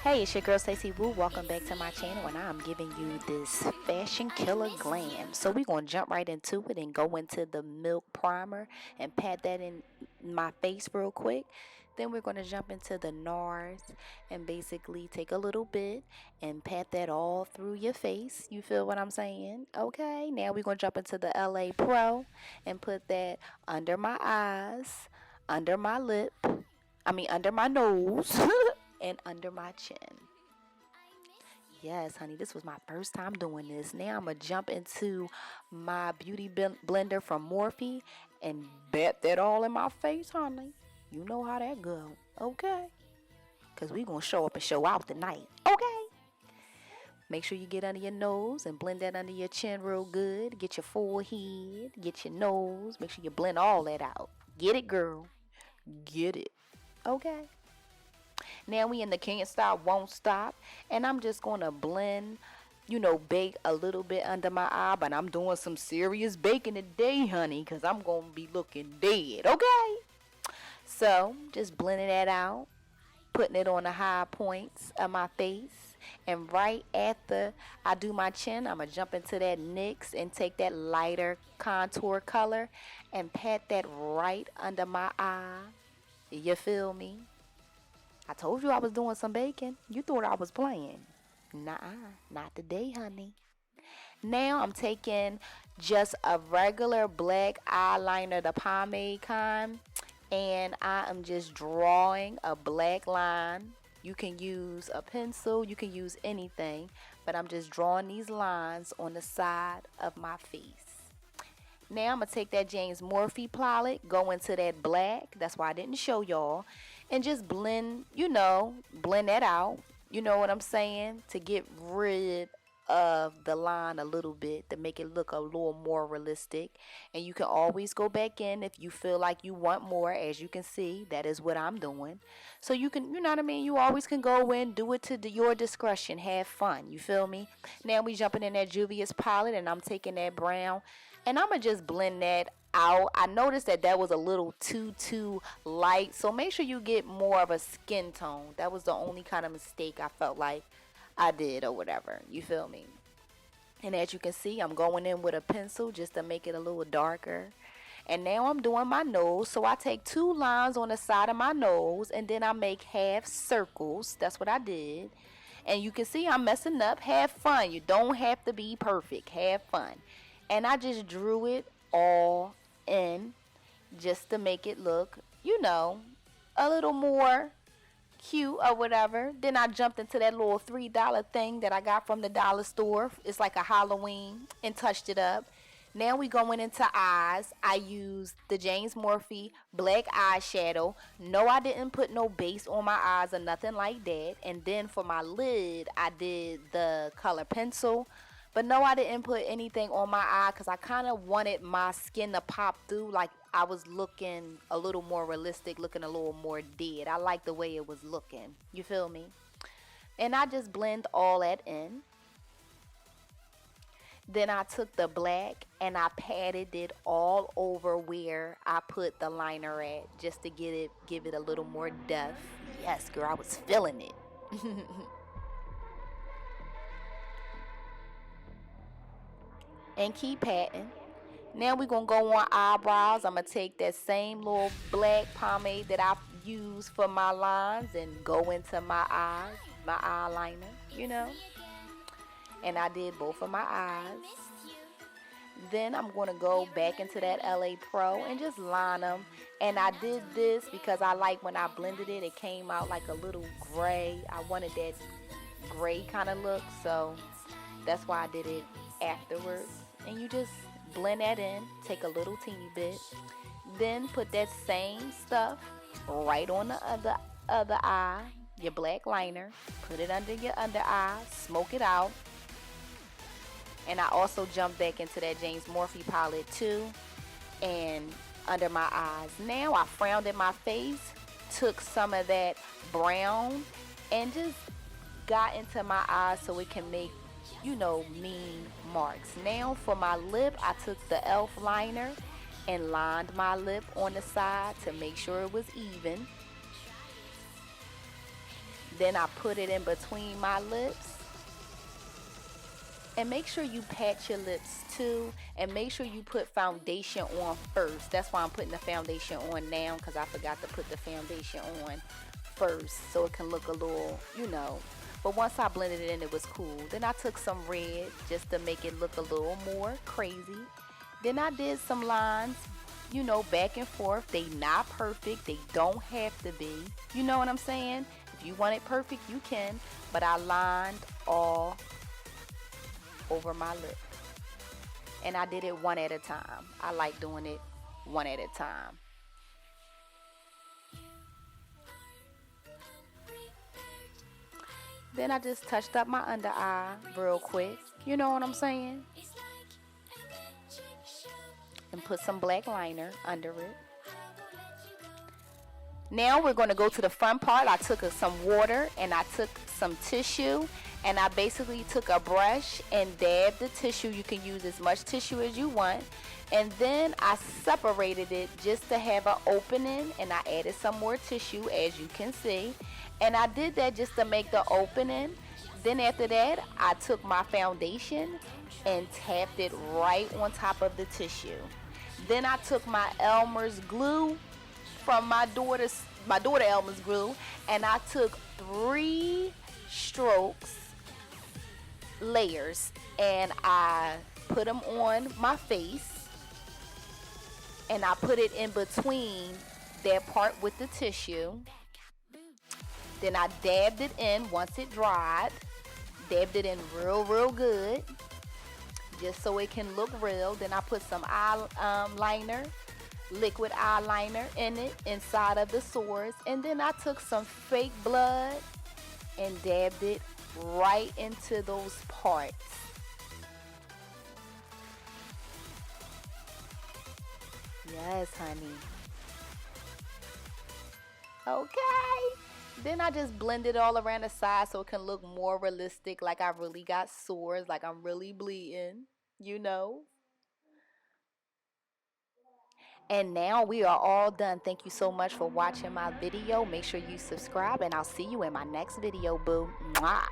Hey, it's your girl StacieWo. Welcome back to my channel, and I'm giving you this fashion killer glam. So we're gonna jump right into it and go into the milk primer and pat that in my face real quick. Then we're gonna jump into the NARS and basically take a little bit and pat that all through your face. You feel what I'm saying? Okay. Now we're gonna jump into the LA Pro and put that under my eyes, under my lip. Under my nose. And under my chin. Yes, honey, this was my first time doing this. Now I'm going to jump into my beauty blender from Morphe and bet that all in my face, honey. You know how that go, okay? Because we going to show up and show out tonight, okay? Make sure you get under your nose and blend that under your chin real good. Get your forehead, get your nose. Make sure you blend all that out. Get it, girl. Get it, okay? Now we in the can't stop, won't stop. And I'm just going to blend, bake a little bit under my eye. But I'm doing some serious baking today, honey, because I'm going to be looking dead, okay? So, just blending that out. Putting it on the high points of my face. And right after I do my chin, I'm going to jump into that NYX and take that lighter contour color and pat that right under my eye. You feel me? I told you I was doing some baking. You thought I was playing. Nuh-uh, not today, honey. Now I'm taking just a regular black eyeliner, the pomade kind, and I am just drawing a black line. You can use a pencil, you can use anything, but I'm just drawing these lines on the side of my face. Now I'm going to take that James Morphe palette, go into that black, that's why I didn't show y'all, and just blend, blend that out, you know what I'm saying, to get rid of the line a little bit, to make it look a little more realistic. And you can always go back in if you feel like you want more. As you can see, that is what I'm doing. So you can, you always can go in, do it to your discretion, have fun, you feel me? Now we jumping in that Juvia's palette, and I'm taking that brown, and I'm gonna just blend that out. I noticed that was a little too light, so make sure you get more of a skin tone. That was the only kind of mistake I felt like I did or whatever, you feel me? And as you can see, I'm going in with a pencil just to make it a little darker. And now I'm doing my nose, so I take 2 lines on the side of my nose, and then I make half circles. That's what I did. And you can see I'm messing up. Have fun. You don't have to be perfect. Have fun. And I just drew it all in just to make it look, a little more cute or whatever. Then I jumped into that little $3 thing that I got from the dollar store. It's like a Halloween, and touched it up. Now we going into eyes. I used the James Morphe black eyeshadow. No, I didn't put no base on my eyes or nothing like that. And then for my lid, I did the color pencil. But no, I didn't put anything on my eye because I kind of wanted my skin to pop through, like I was looking a little more realistic, looking a little more dead. I like the way it was looking. You feel me? And I just blend all that in. Then I took the black and I patted it all over where I put the liner at, just to give it a little more depth. Yes, girl, I was feeling it. And keep patting. Now we're going to go on eyebrows. I'm going to take that same little black pomade that I use for my lines and go into my eyes, my eyeliner, And I did both of my eyes. Then I'm going to go back into that LA Pro and just line them. And I did this because I like when I blended it, it came out like a little gray. I wanted that gray kind of look, so that's why I did it afterwards. And you just blend that in, take a little teeny bit, then put that same stuff right on the other eye, your black liner, put it under your under eye, smoke it out. And I also jumped back into that James Morphe palette too, and under my eyes. Now I frowned in my face, took some of that brown and just got into my eyes so it can make mean marks. Now for my lip, I took the e.l.f. liner and lined my lip on the side to make sure it was even. Then I put it in between my lips. And make sure you pat your lips too, and make sure you put foundation on first. That's why I'm putting the foundation on now, because I forgot to put the foundation on first so it can look a little, you know. But once I blended it in, it was cool. Then I took some red just to make it look a little more crazy. Then I did some lines, you know, back and forth. They not perfect. They don't have to be. You know what I'm saying? If you want it perfect, you can. But I lined all over my lip. And I did it one at a time. I like doing it one at a time. Then I just touched up my under eye real quick. You know what I'm saying? And put some black liner under it. Now we're going to go to the front part. I took some water and I took some tissue, and I basically took a brush and dabbed the tissue. You can use as much tissue as you want. And then I separated it just to have an opening, and I added some more tissue, as you can see. And I did that just to make the opening. Then after that, I took my foundation and tapped it right on top of the tissue. Then I took my Elmer's glue from my daughter Elmer's glue, and I took 3 strokes, layers, and I put them on my face, and I put it in between that part with the tissue. Then I dabbed it in once it dried. Dabbed it in real good, just so it can look real. Then I put some eyeliner, liquid eyeliner in it, inside of the sores. And then I took some fake blood and dabbed it right into those parts. Yes, honey. Okay. Then I just blend it all around the side so it can look more realistic, like I really got sores, like I'm really bleeding, you know. And now we are all done. Thank you so much for watching my video. Make sure you subscribe, and I'll see you in my next video, boo. Mwah.